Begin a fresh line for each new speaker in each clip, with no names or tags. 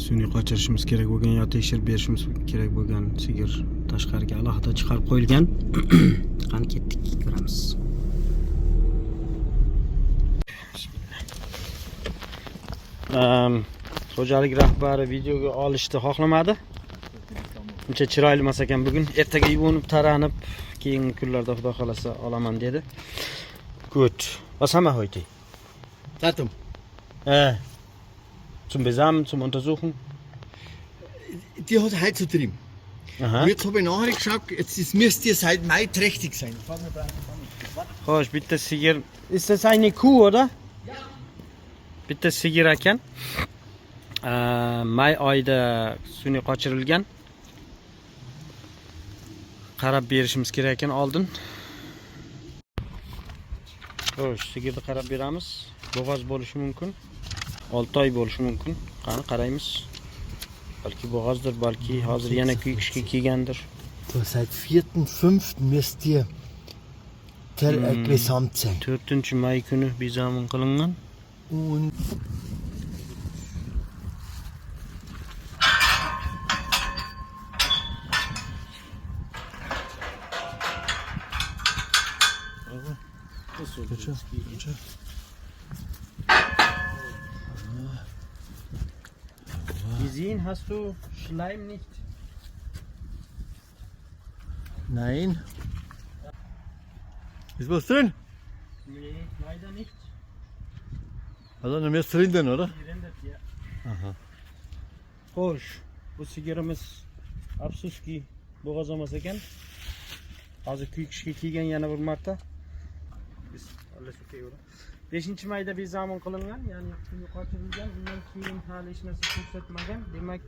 sun'iy qochirishimiz kerak bo'lgan yo tekshirib berishimiz kerak bo'lgan sigir tashqariga alohida chiqarib qo'yilgan. Qani ketdik, ko'ramiz. Xo'jalik rahbari videoga olishni xohlamadi. Uncha chiroyli emas ekan bugun. Ertaga yuvinib, taranib, keyingi kunlarda xudo xolasa olaman dedi. Gut. Was haben wir heute?
Datum.
Zum Besamen, zum Untersuchen.
Die hat heute zu trimmen.
Aha.
Und jetzt habe ich nachher geschaut, jetzt müsst ihr seit Mai trächtig sein.
Xo'sh, bitta sigir. Ist das eine Kuh, oder?
Ja.
Bitta sigir ekan. May oyida sun'iy qochirilgan. Qarab berishimiz kerak ekan oldin. Xo'sh, sigirni qarab beramiz. Bo'g'oz bo'lishi mumkin. 6 oy bo'lishi mumkin. Qani qaraymiz. Balki bo'g'ozdir, balki hozir yana kuyishga kelgandir.
Seit 4.5. müsst ihr gesamt sein.
4-may kuni bezamin qilingan.
Und
Gesehen hast du Schleim nicht?
nein. Ist was drin?
Nee, leider nicht.
Also dann müsst ihr rinden, oder?
Gerendet, ja.
Aha.
Xo'sh, bu sigirimiz afsuski bo'g'oz emas ekan. Hozir kuyishga kelgan yana bir marta. Biz Allah shukr. 5-mayda bezamin qilingan, ya'ni sun'iy qochirilgan. Undan keyin hali hech narsa ko'rsatmagan. Demak,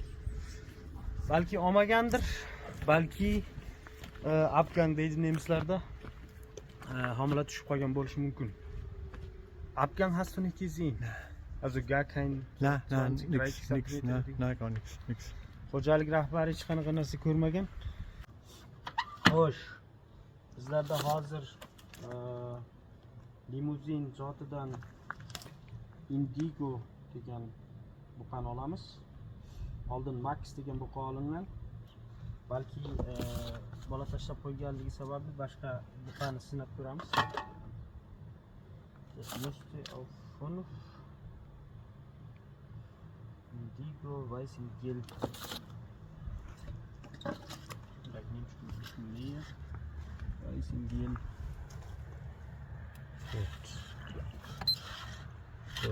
balki olmagandir, balki Abgang deydi nemislarda. Homila tushib qolgan bo'lishi mumkin. Abgang hast du nicht gesehen? Also gar kein
Nein,
20,
nix,
30
nix,
Zentimeter.
nein, gar nichts, nix.
Xo'jalik rahbari hech qanaqa narsa ko'rmagan. Xo'sh, bizlarda hozir limuzin zotidan Indigo degan buqani olamiz. Oldin Max degan buqa olingan. Balki bola tashlab qo'yganligi sababli boshqa buqani sinab ko'ramiz. Das müsste auf 5 Indigo weiß in Gelb. Vielleicht nimmst du ein bisschen näher. Weiß in Gelb. Gut. So.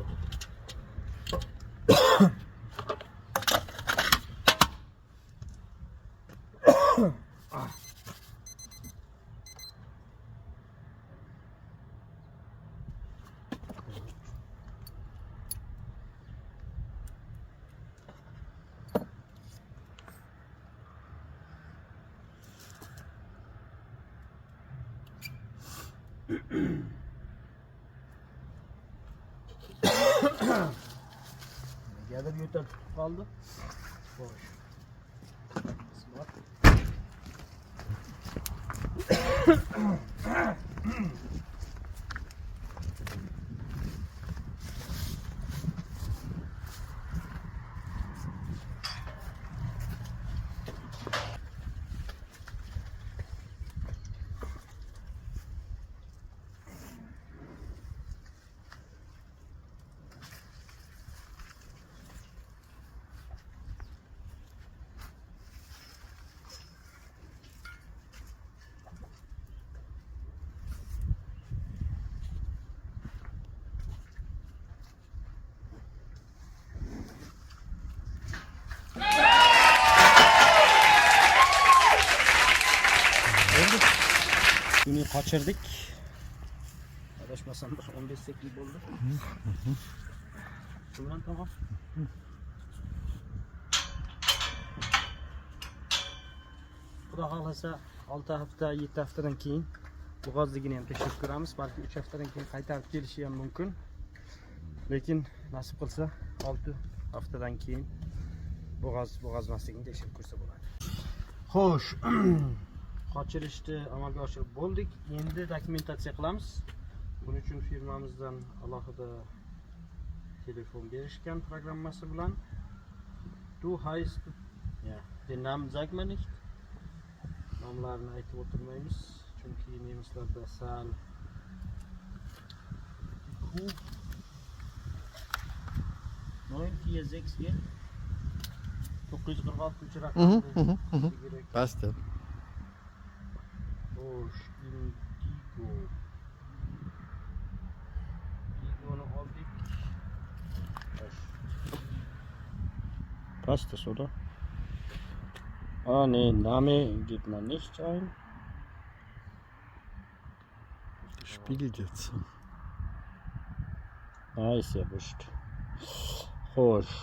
Negadir yo'tal tutib qoldi. Xo'sh. Bismillah. Sun'iy qochirdik. Adashmasam 15 sekund bo'ldi. Shundan tamom. Xudo xolasa 6 hafta, 7 haftadan keyin bo'g'ozligini ham tekshirib ko'ramiz. Balki 3 haftadan keyin qaytarib kelishi ham mumkin. Lekin nasib qilsa 6 haftadan keyin bo'g'ozmasligini tekshirib ko'rsa bo'ladi. Xo'sh. Qochirishni amalga oshirib bo'ldik. Endi dokumentatsiya qilamiz. Buning uchun firmamizdan alohida telefon berishgan programmasi bilan Du heißt, ja, den Namen sagt man nicht. Nomlarni aytib o'tirmaymiz. Chunki nemislarda sal Kuh 946 946 raqamli sigir ekan.
Passt ja.
Xo'sh, Indigo. Indigoni oldik. Passt das, oder? Ah, nee, Name geht man nicht ein.
Spiegelt jetzt.
Ah, ist ja wurscht. Xo'sh,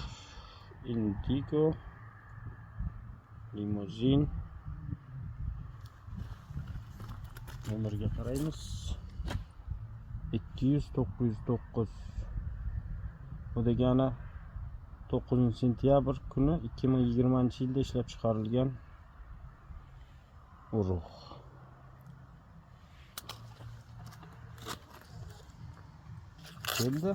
Indigo. Limuzin. Nomerga qaraymiz. 200-909. Bu degani 9-sentyabr kuni 2020-yilda ishlab chiqarilgan urug'. Keldi.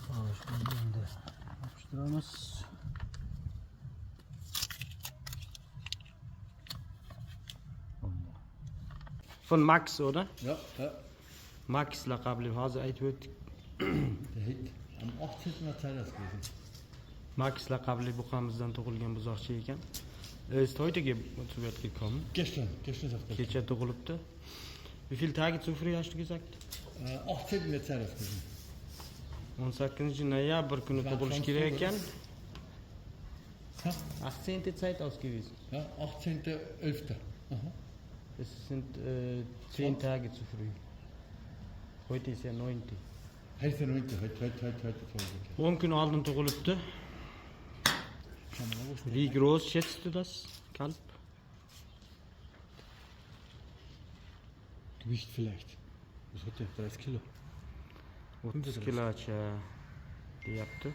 Xo'sh, endi yopishtiramiz. Von Max, oder?
Ja, ja.
Max laqabli hozir aytib o'tdik.
Der hat am 18. März das gewesen.
Max laqabli buqamizdan tug'ilgan buzoqcha ekan. Ist heute zur Welt gekommen.
Gestern ist auf der
Kecha tug'ilibdi. Wie viele Tage zu früh hast du gesagt?
18. März das gewesen.
18-noyabr kuni tug'ilishi kerak ekan.
Ja,
18. Zeit ausgewiesen.
ja 18.11. Aha.
Das sind 10 Tage zu früh. Heute ist ja 9.
Heute der 9. Heute.
10 kun oldin tug'ilibdi.
Schauen wir mal, was
Wie groß schätzt du das, Kalb?
Gewicht vielleicht. Was hat der? 30 Kilo.
30 kilocha deyapti.